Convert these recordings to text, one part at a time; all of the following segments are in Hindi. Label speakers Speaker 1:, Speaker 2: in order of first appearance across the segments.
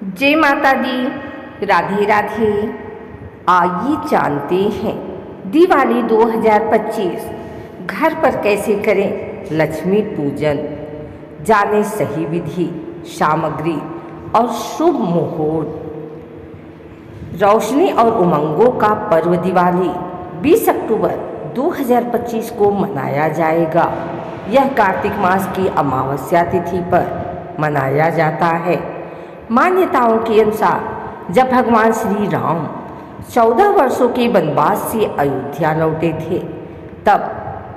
Speaker 1: जय माता दी, राधे राधे। आइए जानते हैं दिवाली 2025 घर पर कैसे करें लक्ष्मी पूजन। जाने सही विधि, सामग्री और शुभ मुहूर्त। रोशनी और उमंगों का पर्व दिवाली 20 अक्टूबर 2025 को मनाया जाएगा। यह कार्तिक मास की अमावस्या तिथि पर मनाया जाता है। मान्यताओं के अनुसार जब भगवान श्री राम 14 वर्षों के वनवास से अयोध्या लौटे थे, तब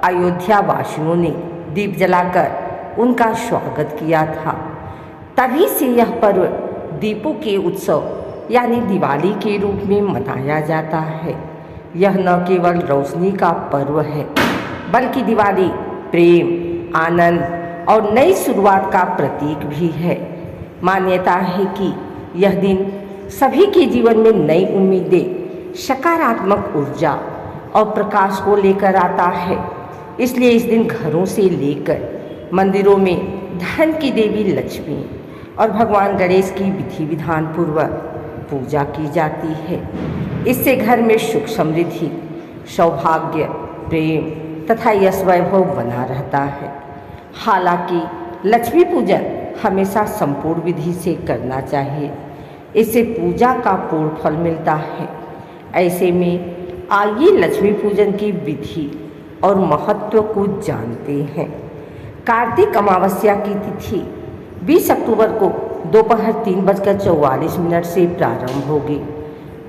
Speaker 1: अयोध्या वासियों ने दीप जलाकर उनका स्वागत किया था। तभी से यह पर्व दीपों के उत्सव यानी दिवाली के रूप में मनाया जाता है। यह न केवल रोशनी का पर्व है, बल्कि दिवाली प्रेम, आनंद और नई शुरुआत का प्रतीक भी है। मान्यता है कि यह दिन सभी के जीवन में नई उम्मीदें, सकारात्मक ऊर्जा और प्रकाश को लेकर आता है। इसलिए इस दिन घरों से लेकर मंदिरों में धन की देवी लक्ष्मी और भगवान गणेश की विधि विधान पूर्वक पूजा की जाती है। इससे घर में सुख समृद्धि, सौभाग्य, प्रेम तथा यश वैभव बना रहता है। हालांकि लक्ष्मी पूजन हमेशा संपूर्ण विधि से करना चाहिए, इससे पूजा का पूर्ण फल मिलता है। ऐसे में आइए लक्ष्मी पूजन की विधि और महत्व को जानते हैं। कार्तिक अमावस्या की तिथि 20 अक्टूबर को दोपहर 3:44 से प्रारंभ होगी।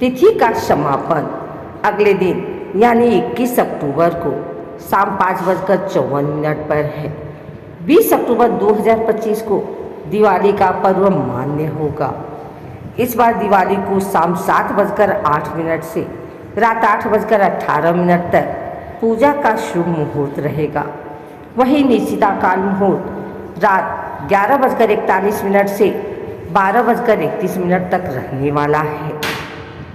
Speaker 1: तिथि का समापन अगले दिन यानी 21 अक्टूबर को शाम 5:54 पर है। 20 अक्टूबर 2025 को दिवाली का पर्व मान्य होगा। इस बार दिवाली को शाम 7:08 से रात 8:18 तक पूजा का शुभ मुहूर्त रहेगा। वहीं निश्चिता काल मुहूर्त रात 11:41 से 12:31 तक रहने वाला है।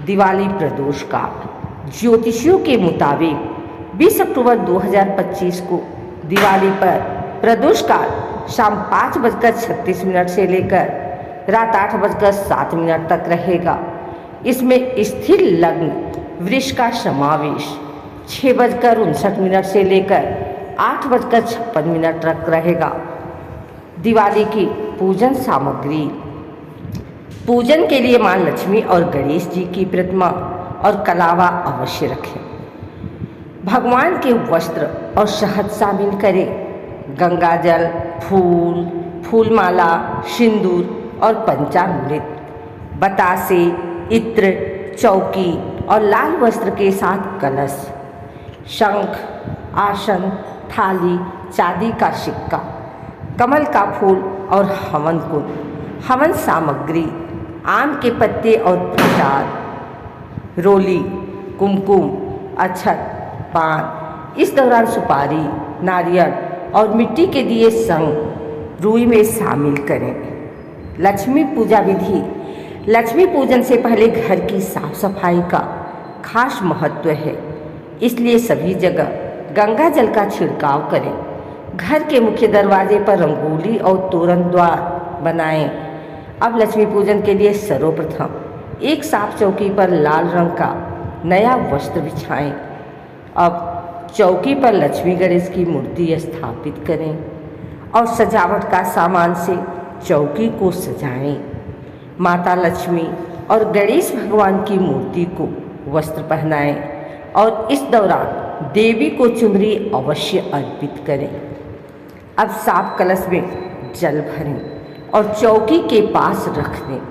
Speaker 1: दिवाली प्रदोष काल ज्योतिषियों के मुताबिक 20 अक्टूबर 2025 को दिवाली पर प्रदोष काल शाम 5:36 से लेकर रात 8:07 तक रहेगा। इसमें स्थिर लग्न वृष का समावेश 6:59 से लेकर 8:56 तक रहेगा। दिवाली की पूजन सामग्री। पूजन के लिए मां लक्ष्मी और गणेश जी की प्रतिमा और कलावा अवश्य रखें। भगवान के वस्त्र और शहद शामिल करें। गंगा जल, फूल, फूलमाला, सिंदूर और पंचामृत, बतासे, इत्र, चौकी और लाल वस्त्र के साथ कलश, शंख, आसन, थाली, चांदी का सिक्का, कमल का फूल और हवन कुंड। हवन सामग्री आम के पत्ते और प्रसाद, रोली, कुमकुम, अक्षत, पान। इस दौरान सुपारी, नारियल और मिट्टी के दिए संग रुई में शामिल करें। लक्ष्मी पूजा विधि। लक्ष्मी पूजन से पहले घर की साफ सफाई का खास महत्व है, इसलिए सभी जगह गंगा जल का छिड़काव करें। घर के मुख्य दरवाजे पर रंगोली और तोरण द्वार बनाएं। अब लक्ष्मी पूजन के लिए सर्वप्रथम एक साफ चौकी पर लाल रंग का नया वस्त्र बिछाएं। अब चौकी पर लक्ष्मी गणेश की मूर्ति स्थापित करें और सजावट का सामान से चौकी को सजाएं। माता लक्ष्मी और गणेश भगवान की मूर्ति को वस्त्र पहनाएं और इस दौरान देवी को चुनरी अवश्य अर्पित करें। अब साफ कलश में जल भरें और चौकी के पास रख दें।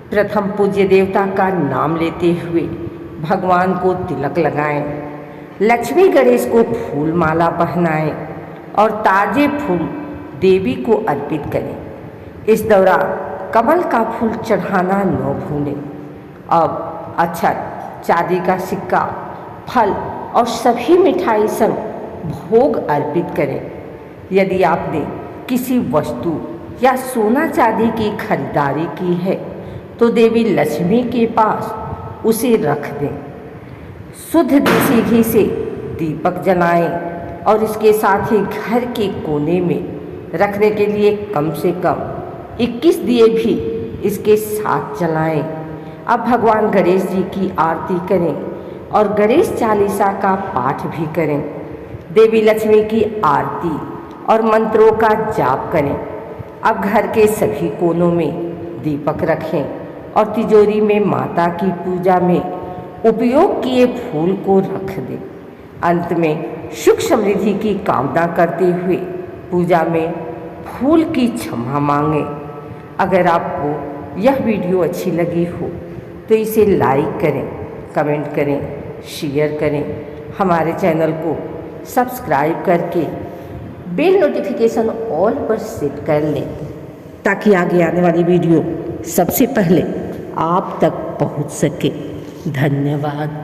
Speaker 1: प्रथम पूज्य देवता का नाम लेते हुए भगवान को तिलक लगाएं। लक्ष्मी गणेश को फूल माला पहनाएं और ताजे फूल देवी को अर्पित करें। इस दौरान कमल का फूल चढ़ाना न भूलें। अब अक्षत, चांदी का सिक्का, फल और सभी मिठाई संग भोग अर्पित करें। यदि आपने किसी वस्तु या सोना चांदी की खरीदारी की है तो देवी लक्ष्मी के पास उसे रख दें। शुद्ध देसी घी से दीपक जलाएं और इसके साथ ही घर के कोने में रखने के लिए कम से कम 21 दिए भी इसके साथ चलाएं। अब भगवान गणेश जी की आरती करें और गणेश चालीसा का पाठ भी करें। देवी लक्ष्मी की आरती और मंत्रों का जाप करें। अब घर के सभी कोनों में दीपक रखें और तिजोरी में माता की पूजा में उपयोग किए फूल को रख दें। अंत में सुख समृद्धि की कामना करते हुए पूजा में फूल की क्षमा मांगें। अगर आपको यह वीडियो अच्छी लगी हो तो इसे लाइक करें, कमेंट करें, शेयर करें। हमारे चैनल को सब्सक्राइब करके बेल नोटिफिकेशन ऑल पर सेट कर लें ताकि आगे आने वाली वीडियो सबसे पहले आप तक पहुंच सके। धन्यवाद।